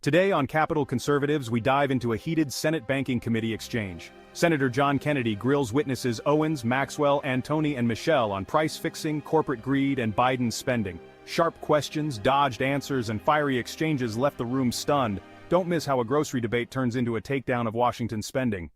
Today on Capitol Conservatives, we dive into a heated Senate Banking Committee exchange. Senator John Kennedy grills witnesses Owens, Maxwell, Antoni, and Michel on price fixing, corporate greed, and Biden's spending. Sharp questions, dodged answers, and fiery exchanges left the room stunned. Don't miss how a grocery debate turns into a takedown of Washington's spending.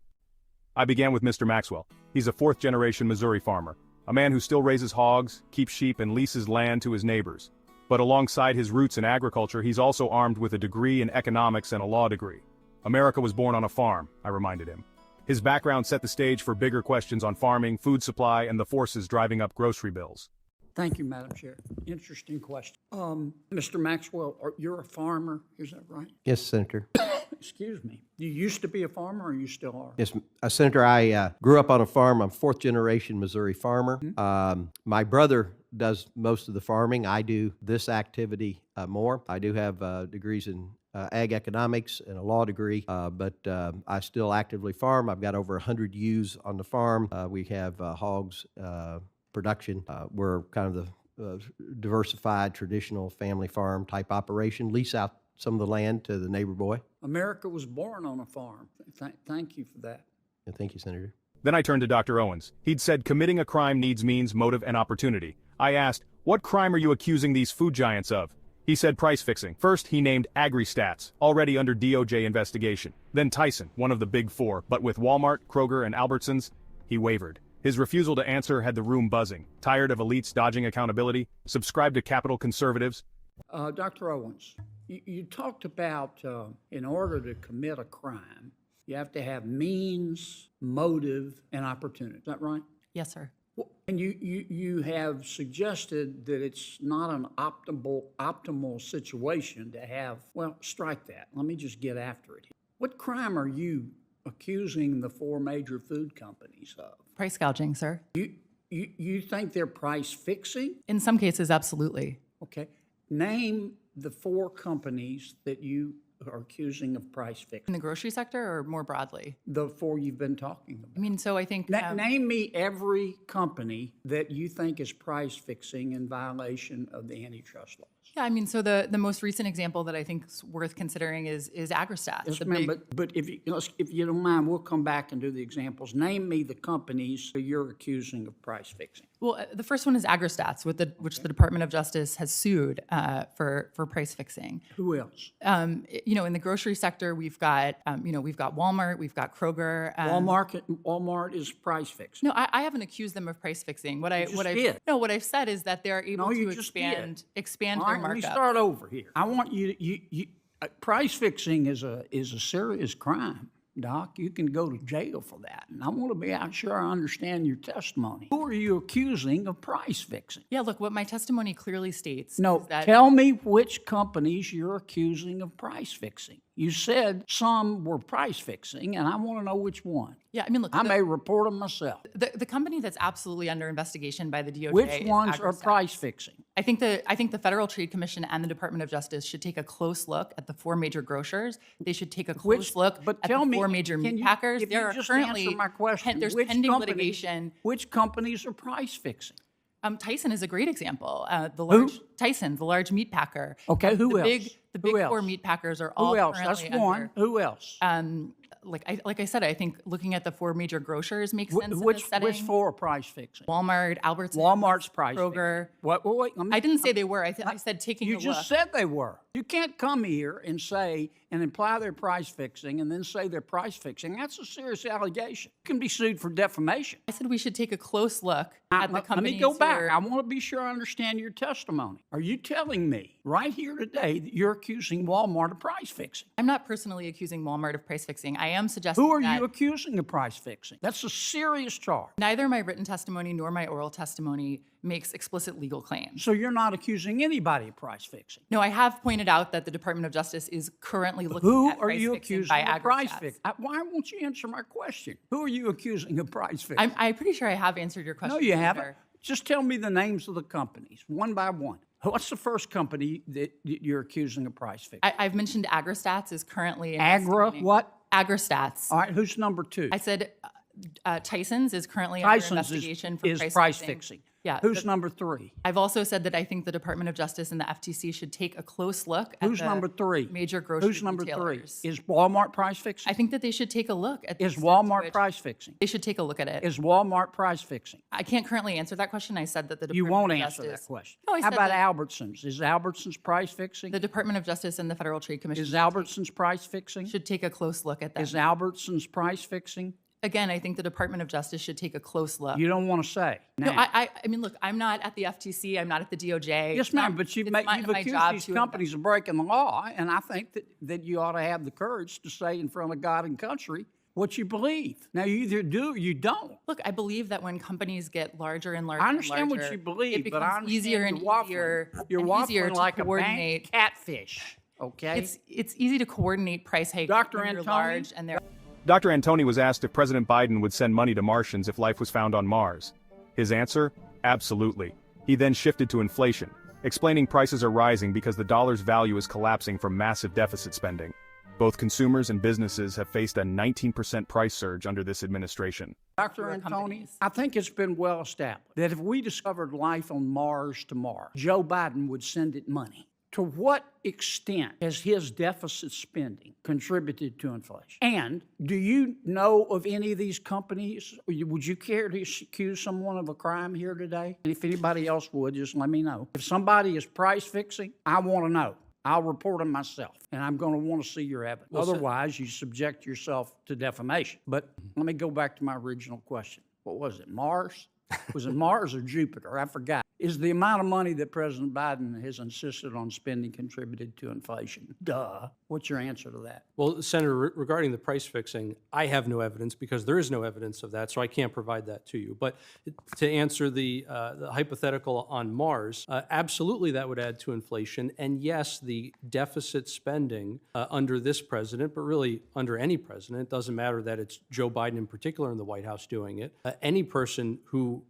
I began with Mr. Maxwell. He's a fourth-generation Missouri farmer, a man who still raises hogs, keeps sheep, and leases land to his neighbors. But alongside his roots in agriculture, he's also armed with a degree in economics and a law degree. America was born on a farm, I reminded him. His background set the stage for bigger questions on farming, food supply, and the forces driving up grocery bills. Thank you, Madam Chair. Interesting question. Mr. Maxwell, you're a farmer, is that right? Yes, Senator. Excuse me. You used to be a farmer, or you still are? Yes, Senator, I grew up on a farm. I'm fourth-generation Missouri farmer. My brother does most of the farming. I do this activity more. I do have degrees in ag economics and a law degree, but I still actively farm. I've got over 100 ewes on the farm. We have hogs production. We're kind of the diversified, traditional family farm type operation, lease out some of the land to the neighbor boy. America was born on a farm. Thank you for that. And thank you, Senator. Then I turned to Dr. Owens. He'd said committing a crime needs means, motive, and opportunity. I asked, what crime are you accusing these food giants of? He said price fixing. First, he named AgriStats, already under DOJ investigation. Then Tyson, one of the big four, but with Walmart, Kroger, and Albertsons, he wavered. His refusal to answer had the room buzzing. Tired of elites dodging accountability? Subscribe to Capitol Conservatives? Dr. Owens, you talked about in order to commit a crime, you have to have means, motive, and opportunity. Is that right? Yes, sir. And you have suggested that it's not an optimal situation to have, well, strike that. Let me just get after it. What crime are you accusing the four major food companies of? Price gouging, sir. You think they're price fixing? In some cases, absolutely. Okay. Name the four companies that you are accusing of price In fixing. the grocery sector or more broadly? The four you've been talking about. I mean, so I think... Name me every company that you think is price fixing in violation of the antitrust laws. Yeah, I mean, so the most recent example that I think is worth considering is AgriStats. Yes, ma'am, but if you don't mind, we'll come back and do the examples. Name me the companies that you're accusing of price fixing. Well, the first one is AgriStats, which the Department of Justice has sued for price fixing. Who else? In the grocery sector, we've got Walmart, we've got Kroger. Walmart is price fixing. No, I haven't accused them of price fixing. What I've said is that they're able to expand All their right, let me markup. start over here. I want you price fixing is a serious crime, Doc. You can go to jail for that. And I want to be sure I understand your testimony. Who are you accusing of price fixing? Yeah, look, what my testimony clearly states No, is that... tell me which companies you're accusing of price fixing. You said some were price fixing, and I want to know which one. Yeah, I mean, look, I may report them myself. the company that's absolutely under investigation by the DOJ Which is ones are AgriStats. price fixing? I think the Federal Trade Commission and the Department of Justice should take a close look at the four major grocers. They should take a close look at the four major meat packers. If There you are just currently answer my question, there's which pending companies- litigation. Which companies are price fixing? Tyson is a great example. Tyson, the large meat packer. Okay, who else? The Who big else? four meat packers are all Who else? currently That's one. under. Who else? Like I said, I think looking at the four major grocers makes sense in Which this setting. which four are price fixing? Walmart, Albertsons, Walmart's price Kroger. fixing. Wait. I didn't say they were. I said taking a You look. just said they were. You can't come here and say and imply they're price fixing and then say they're price fixing. That's a serious allegation. You can be sued for defamation. I said we should take a close look at the Let companies. me go back. who are- I want to be sure I understand your testimony. Are you telling me right here today that you're accusing Walmart of price fixing? I'm not personally accusing Walmart of price fixing. I am suggesting Who are that you accusing of price fixing? That's a serious charge. neither my written testimony nor my oral testimony makes explicit legal claims. So you're not accusing anybody of price fixing. No, I have pointed out that the Department of Justice is currently looking Who at are price you fixing accusing by of price AgriStats. fixing? Why won't you answer my question? Who are you accusing of price fixing? I'm pretty sure I have answered your question. No, you haven't. Senator. Just tell me the names of the companies, one by one. What's the first company that you're accusing of price fixing? I've mentioned AgriStats is currently Agra, investigating- what? AgriStats. All right, who's number two? I said Tyson's is currently Tyson's under investigation for is price fixing. Yeah. Who's number 3? I've also said that I think the Department of Justice and the FTC should take a close look at Who's the number 3? major grocery Who's number retailers. 3? Is Walmart price fixing? I think that they should take a look at the Is extent to Walmart which price fixing? They should take a look at it. Is Walmart price fixing? I can't currently answer that question. I said that the You Department won't of answer Justice. that question. No, I How said about that Albertsons? Is Albertsons price fixing? the Department of Justice and the Federal Trade Commission Is Albertsons price fixing? should take a close look at that. Is Albertsons price fixing? Again, I think the Department of Justice should take a close look. You don't want to say. No, Now, I mean, look, I'm not at the FTC. I'm not at the DOJ. yes, It's not- ma'am, but you've it's accused my job these to companies of breaking the law, and I think that you ought to have the courage to say in front of God and country what you believe. Now, you either do or you don't. Look, I believe that when companies get larger and larger, I understand and what larger, you believe, it but I becomes understand easier and you're waffling. easier. You're and waffling easier to like a coordinate. bank catfish, okay? It's easy to coordinate price hikes Dr. when you're Antoni? large and they're. Dr. Antoni was asked if President Biden would send money to Martians if life was found on Mars. His answer? Absolutely. He then shifted to inflation, explaining prices are rising because the dollar's value is collapsing from massive deficit spending. Both consumers and businesses have faced a 19% price surge under this administration. Dr. Antoni, I think it's been well established that if we discovered life on Mars tomorrow, Joe Biden would send it money. To what extent has his deficit spending contributed to inflation? And do you know of any of these companies? Would you care to accuse someone of a crime here today? And if anybody else would, just let me know. If somebody is price fixing, I want to know. I'll report them myself, and I'm going to want to see your evidence. Otherwise, you subject yourself to defamation. But let me go back to my original question. What was it, Mars? Was it Mars or Jupiter? I forgot. Is the amount of money that President Biden has insisted on spending contributed to inflation? Duh. What's your answer to that? Well, Senator, regarding the price fixing, I have no evidence because there is no evidence of that, so I can't provide that to you. But to answer the hypothetical on Mars, absolutely that would add to inflation. And yes, the deficit spending under this president, but really under any president, it doesn't matter that it's Joe Biden in particular in the White House doing it. Any person who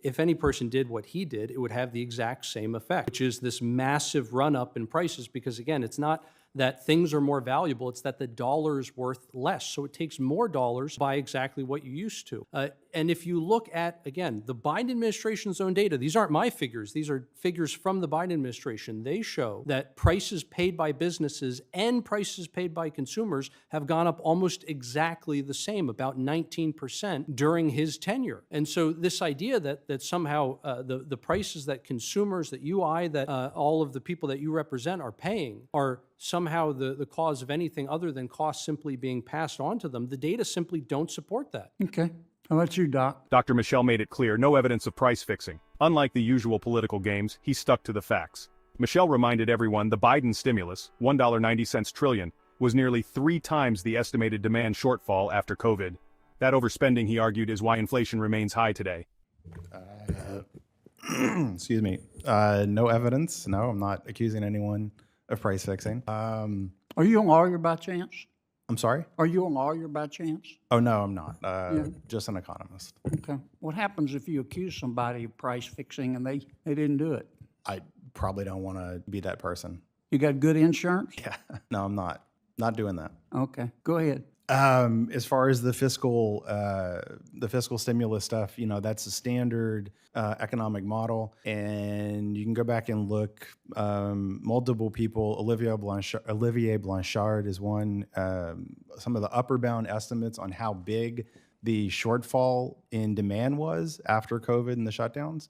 if any person did what he did, it would have the exact same effect, which is this massive run up in prices because, again, it's not that things are more valuable, it's that the dollar is worth less. So it takes more dollars to buy exactly what you used to. And if you look at, again, the Biden administration's own data, these aren't my figures, these are figures from the Biden administration. They show that prices paid by businesses and prices paid by consumers have gone up almost exactly the same, about 19% during his tenure. And so this idea that somehow the prices that consumers, that that all of the people that you represent are paying are somehow the cause of anything other than costs simply being passed on to them, the data simply don't support that. Okay. How about you, Doc? Dr. Michel made it clear no evidence of price fixing. Unlike the usual political games, he stuck to the facts. Michel reminded everyone the Biden stimulus, $1.90 trillion, was nearly 3 times the estimated demand shortfall after COVID. That overspending, he argued, is why inflation remains high today. Excuse me. No evidence. No, I'm not accusing anyone of price fixing. Are you a lawyer by chance? I'm sorry? Are you a lawyer by chance? Oh, no, I'm not. Just an economist. Okay. What happens if you accuse somebody of price fixing and they didn't do it? I probably don't want to be that person. You got good insurance? Yeah. No, I'm not. Not doing that. Okay. Go ahead. As far as the fiscal stimulus stuff, that's a standard economic model, and you can go back and look. Multiple people, Olivier Blanchard is one. Some of the upper bound estimates on how big the shortfall in demand was after COVID and the shutdowns.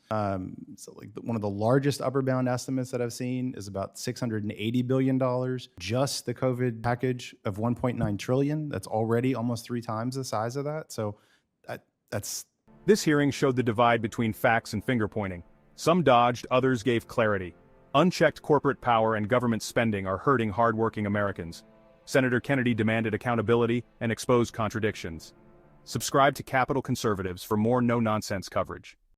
So like one of the largest upper bound estimates that I've seen is about $680 billion. Just the COVID package of $1.9 trillion. That's already almost 3 times the size of that. So that's... This hearing showed the divide between facts and finger-pointing. Some dodged, others gave clarity. Unchecked corporate power and government spending are hurting hardworking Americans. Senator Kennedy demanded accountability and exposed contradictions. Subscribe to Capital Conservatives for more no-nonsense coverage.